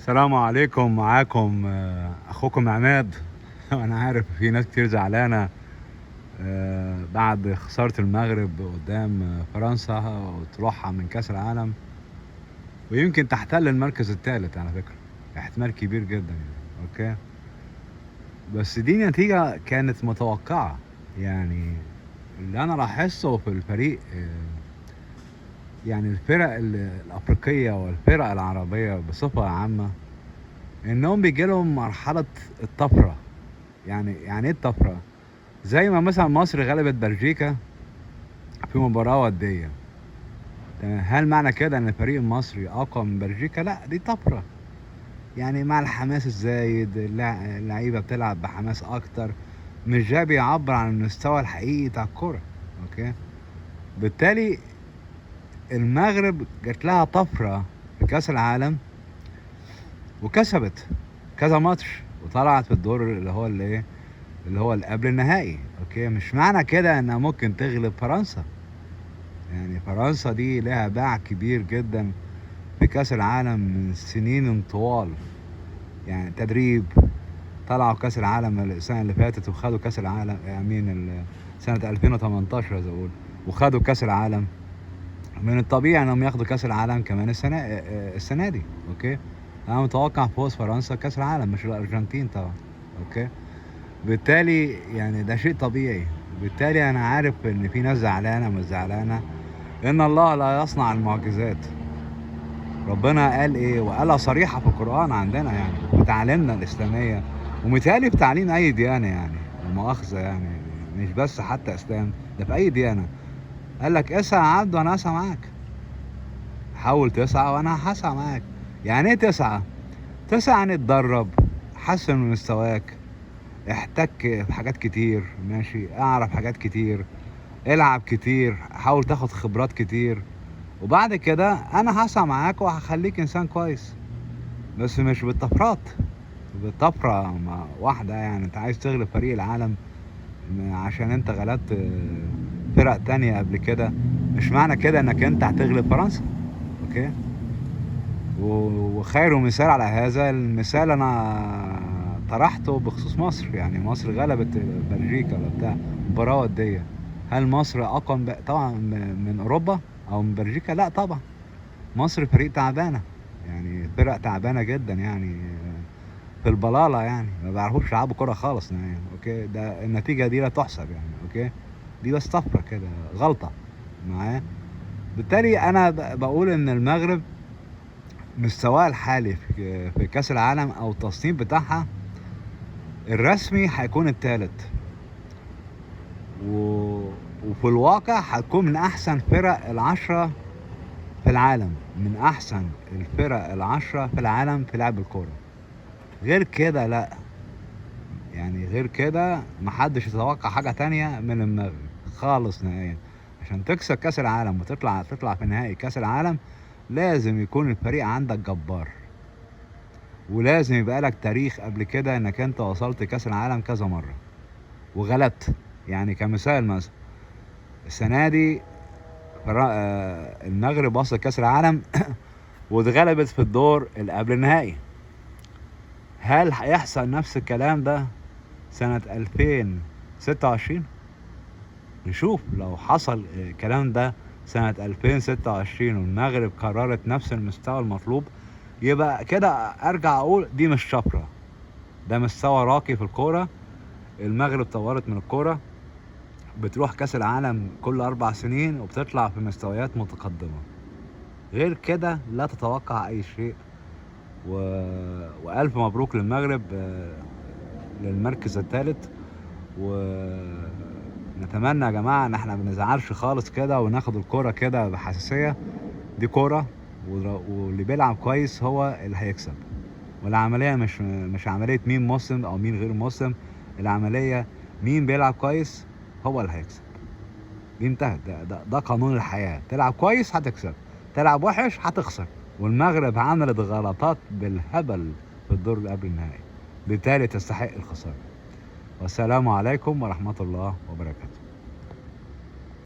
السلام عليكم. معاكم اخوكم عماد. انا عارف في ناس كتير زعلانه بعد خساره المغرب قدام فرنسا وطلوعها من كاس العالم، ويمكن تحتل المركز الثالث على فكره، احتمال كبير جدا يعني. اوكي، بس دي نتيجه كانت متوقعه. يعني اللي انا لاحظته في الفريق يعني الفرق الافريقيه والفرق العربيه بصفه عامه انهم بيجي لهم مرحله الطفره. يعني ايه الطفره؟ زي ما مثلا مصر غلبت بلجيكا في مباراه وديه، تمام؟ هل معنى كده ان الفريق المصري اقوى من بلجيكا؟ لا، دي طفره. يعني مع الحماس الزايد اللعيبه بتلعب بحماس اكتر، مش ده بيعبر عن المستوى الحقيقي بتاع الكوره. اوكي، بالتالي المغرب جات لها طفره في كاس العالم وكسبت كذا ماتش وطلعت في الدور اللي قبل النهائي. اوكي، مش معنى كده انها ممكن تغلب فرنسا. يعني فرنسا دي لها باع كبير جدا في كاس العالم من سنين طوال، يعني تدريب. طلعوا كاس العالم السنه اللي فاتت وخدوا كاس العالم سنه 2018 زي اقول، وخدوا كاس العالم. من الطبيعي انهم ياخدوا كاس العالم كمان السنه دي. اوكي، انا متوقع فوز فرنسا كاس العالم مش الارجنتين طبعا. اوكي، بالتالي يعني ده شيء طبيعي. بالتالي انا عارف ان في ناس زعلانه مش زعلانه، ان الله لا يصنع المعجزات. ربنا قال ايه؟ وقالها صريحه في القران عندنا، يعني في تعاليمنا الاسلاميه، ومتهيألي في تعليم اي ديانه، يعني المؤاخذه يعني، مش بس حتى اسلام، ده في اي ديانه. قال لك اسعى يا عبد وانا اسعى معاك. حاول تسعى وانا هسعى معاك. يعني ايه تسعى؟ تسعى يعني تدرب، حسن من مستواك، احتك في حاجات كتير، ماشي، اعرف حاجات كتير، العب كتير، حاول تاخد خبرات كتير، وبعد كده انا هسعى معاك وهخليك انسان كويس. بس مش بالطفرات، بالطفرة واحدة. يعني انت عايز تغلب فريق العالم عشان انت غلبت فرق تانية قبل كده، مش معنى كده انك انت هتغلب فرنسا. اوكي، وخير مثال على هذا المثال انا طرحته بخصوص مصر. يعني مصر غلبت بلجيكا ولا بتاع مباراة ودية. هل مصر اقوى طبعا من اوروبا او من بلجيكا؟ لا طبعا. مصر فريق تعبانة، يعني فرق تعبانة جدا، يعني في البلالة، يعني ما بيعرفوش يلعبوا كرة خالص يعني. اوكي، ده النتيجة دي لا تحسب يعني. اوكي، دي بس طفرة كده، غلطة معاه. بالتالي انا بقول ان المغرب مستواها الحالي في كاس العالم او التصنيف بتاعها الرسمي هيكون الثالث، وفي الواقع هتكون من احسن فرق العشرة في العالم، من احسن الفرق العشرة في العالم في لعب الكورة. غير كده لا، يعني غير كده محدش يتوقع حاجة تانية من المغرب خالص نهائيا. عشان تكسب كاس العالم وتطلع في نهائي كاس العالم لازم يكون الفريق عندك جبار، ولازم يبقى لك تاريخ قبل كده انك انت وصلت كاس العالم كذا مرة وغلبت. يعني كمثال مثلا السنة دي المغرب وصل كاس العالم واتغلبت في الدور اللي قبل النهائي. هل هيحصل نفس الكلام ده سنة 2026؟ نشوف. لو حصل الكلام ده سنة 2026 والمغرب قررت نفس المستوى المطلوب، يبقى كده ارجع اقول دي مش شفرة، ده مستوى راقي في الكورة. المغرب طورت من الكورة، بتروح كاس العالم كل 4 سنين وبتطلع في مستويات متقدمة. غير كده لا تتوقع اي شيء. و... والف مبروك للمغرب للمركز الثالث. ونتمنى يا جماعة ان احنا ما نزعلش خالص كده وناخد الكورة كده بحساسية. دي كورة، واللي بيلعب كويس هو اللي هيكسب. والعملية مش عملية مين مسلم او مين غير مسلم، العملية مين بيلعب كويس هو اللي هيكسب. دي انتهت. ده قانون الحياة. تلعب كويس هتكسب، تلعب وحش هتخسر. والمغرب عملت غلطات بالهبل في الدور اللي قبل النهائي، بالتالي تستحق الخسارة. والسلام عليكم ورحمة الله وبركاته.